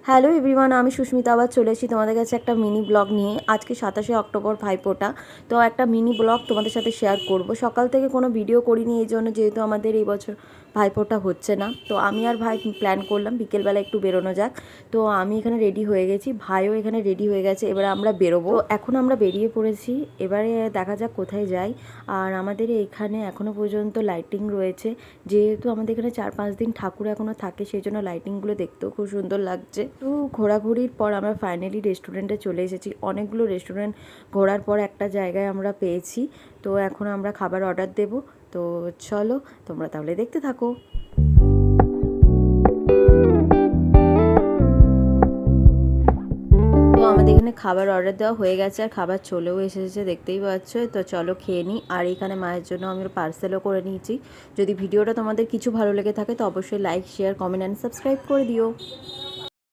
Hello everyone, আমি সুস্মিতা আবার চলে এসেছি তোমাদের কাছে একটা মিনি ব্লগ নিয়ে। আজকে 27শে অক্টোবর ভাইফোঁটা, তো একটা মিনি ব্লগ তোমাদের সাথে শেয়ার করব। সকাল থেকে কোনো ভিডিও করিনি এই জন্য, যেহেতু আমাদের এই বছর ভাইফোঁটা হচ্ছে না। তো আমি আর ভাই প্ল্যান করলাম বিকেলবেলা একটু বেরোনো যাক। তো আমি এখানে রেডি হয়ে গেছি, ভাইও এখানে রেডি হয়ে গেছে, এবারে আমরা বেরোবো। তো এখন আমরা বেরিয়ে পড়েছি, এবারে দেখা যাক কোথায় যাই। আর আমাদের এখানে এখনও পর্যন্ত লাইটিং রয়েছে, যেহেতু আমাদের এখানে 4-5 দিন ঠাকুর এখনও থাকে, সেই জন্য লাইটিংগুলো দেখতেও খুব সুন্দর লাগছে। তো ঘোরাঘুরির পর আমরা ফাইনালি রেস্টুরেন্টে চলে এসেছি। অনেকগুলো রেস্টুরেন্ট ঘোরার পর একটা জায়গায় আমরা পেয়েছি। তো এখন আমরা খাবার অর্ডার দেব। তো চলো তোমরা তাহলে দেখতে থাকো। তো আমাদের এখানে খাবার অর্ডার দেওয়া হয়ে গেছে আর খাবার চলেও এসেছে, দেখতেই পাচ্ছ। তো চলো খেয়ে নিই। আর এখানে মায়ের জন্য আমি পার্সেলও করে নিয়েছি। যদি ভিডিওটা তোমাদের কিছু ভালো লেগে থাকে তো অবশ্যই like, share, comment and subscribe করে দিও।